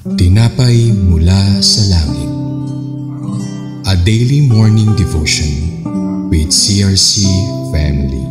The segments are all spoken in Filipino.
Tinapay mula sa langit. A daily morning devotion with CRC family.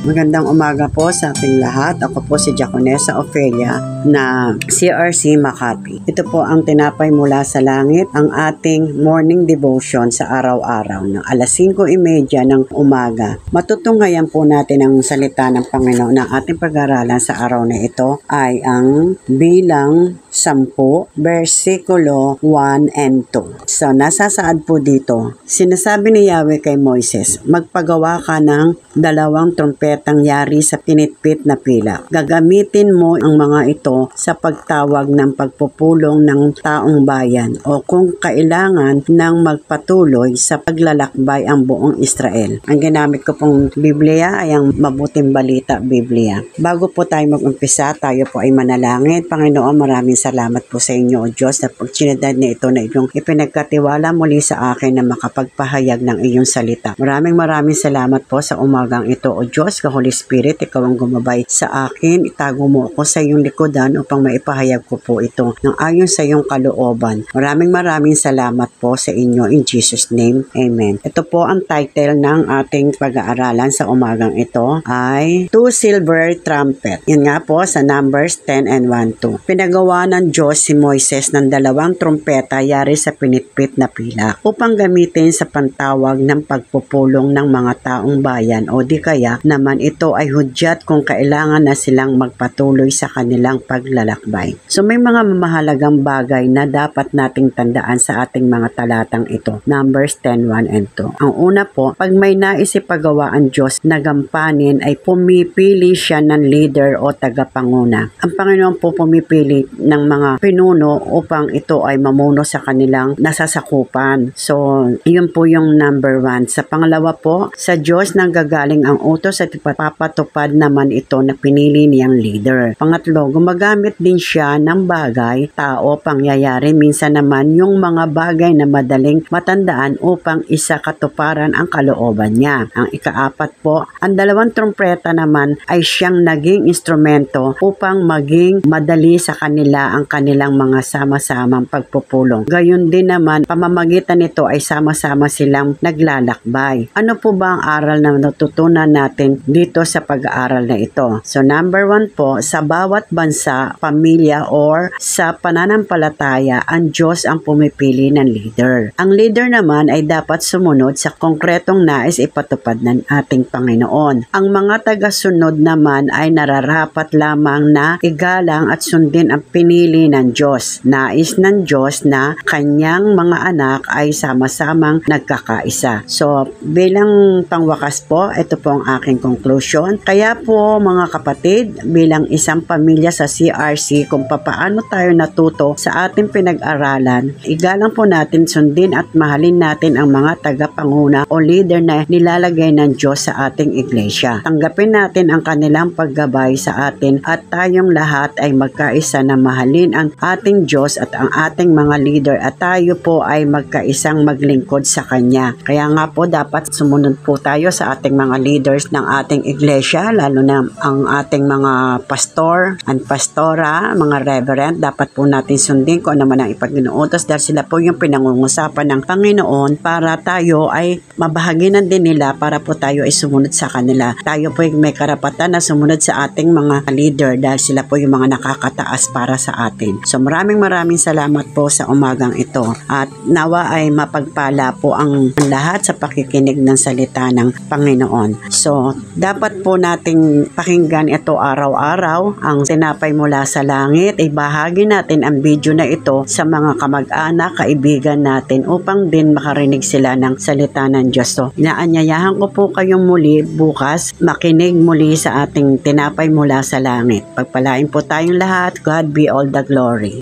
Magandang umaga po sa ating lahat. Ako po si Jaconesa Ofelia na CRC Makati. Ito po ang tinapay mula sa langit, ang ating morning devotion sa araw-araw ng alas 5:30 ng umaga. Matutunghayan po natin ang salita ng Panginoon na ating pag-aralan sa araw na ito ay ang Bilang 10, versikulo 1 and 2. So, nasasaad po dito, sinasabi ni Yahweh kay Moises, magpagawa ka ng 2 trompetang yari sa pinitpit na pila. Gagamitin mo ang mga ito sa pagtawag ng pagpupulong ng taong bayan o kung kailangan ng magpatuloy sa paglalakbay ang buong Israel. Ang ginamit ko pong Biblia ay ang Mabuting Balita Biblia. Bago po tayo mag-umpisa, tayo po ay manalangin. Panginoon, maraming salamat po sa inyo, O Diyos, na pagsinidad na ito na inyong ipinagkatiwala muli sa akin na makapagpahayag ng iyong salita. Maraming salamat po sa umagang ito, O Diyos, ka Holy Spirit, ikaw ang gumabay sa akin. Itago mo ako sa iyong likodan upang maipahayag ko po ito ng ayon sa iyong kalooban. Maraming salamat po sa inyo. In Jesus' name, Amen. Ito po ang title ng ating pag-aaralan sa umagang ito ay Two Silver Trumpet. Yan nga po sa Numbers 10 and 1-2. Pinagawa ng Diyos si Moises ng 2 trompeta yari sa pinitpit na pila upang gamitin sa pantawag ng pagpupulong ng mga taong bayan o di kaya naman ito ay hudyat kung kailangan na silang magpatuloy sa kanilang paglalakbay. So may mga mahalagang bagay na dapat nating tandaan sa ating mga talatang ito. Numbers 10, 1 and 2. Ang una po, pag may nais ipagawa ang Diyos na gampanin ay pumipili siya ng leader o tagapanguna. Ang Panginoon po pumipili ng mga pinuno upang ito ay mamuno sa kanilang nasasakupan. So, yun po yung number 1. Sa pangalawa po, sa Diyos nanggagaling ang utos at ipapatupad naman ito na pinili niyang leader. Pangatlo, gumagamit din siya ng bagay, tao, pangyayari, minsan naman yung mga bagay na madaling matandaan upang isakatuparan ang kalooban niya. Ang ikaapat po, ang 2 trompeta naman ay siyang naging instrumento upang maging madali sa kanila ang kanilang mga sama-samang pagpupulong. Gayon din naman, pamamagitan nito ay sama-sama silang naglalakbay. Ano po ba ang aral na natutunan natin dito sa pag-aaral na ito? So number 1 po, sa bawat bansa, pamilya or sa pananampalataya, ang Diyos ang pumipili ng leader. Ang leader naman ay dapat sumunod sa konkretong nais ipatupad ng ating Panginoon. Ang mga tagasunod naman ay nararapat lamang na igalang at sundin ang pinili ng Diyos. Nais ng Diyos na kanyang mga anak ay sama-samang nagkakaisa. So, bilang pangwakas po, ito po ang aking conclusion. Kaya po mga kapatid, bilang isang pamilya sa CRC, kung papaano tayo natuto sa ating pinag-aralan, igalang po natin, sundin at mahalin natin ang mga tagapanguna o leader na nilalagay ng Diyos sa ating iglesia. Tanggapin natin ang kanilang paggabay sa atin at tayong lahat ay magkaisa na mahalin ang ating Diyos at ang ating mga leader at tayo po ay magkaisang maglingkod sa Kanya. Kaya nga po dapat sumunod po tayo sa ating mga leaders ng ating iglesia, lalo na ang ating mga pastor and pastora, mga reverend, dapat po natin sundin kung ano man ang ipag-inuutos dahil sila po yung pinangungusapan ng Panginoon para tayo ay mabahaginan din nila para po tayo ay sumunod sa kanila. Tayo po may karapatan na sumunod sa ating mga leader dahil sila po yung mga nakakataas para sa atin. So maraming salamat po sa umagang ito at nawa ay mapagpala po ang lahat sa pakikinig ng salita ng Panginoon. So dapat po nating pakinggan ito araw-araw, ang tinapay mula sa langit. Ibahagi natin ang video na ito sa mga kamag-anak, kaibigan natin upang din makarinig sila ng salita ng Diyos. So inaanyayahan ko po kayong muli bukas makinig muli sa ating tinapay mula sa langit. Pagpalain po tayong lahat. God be all the glory.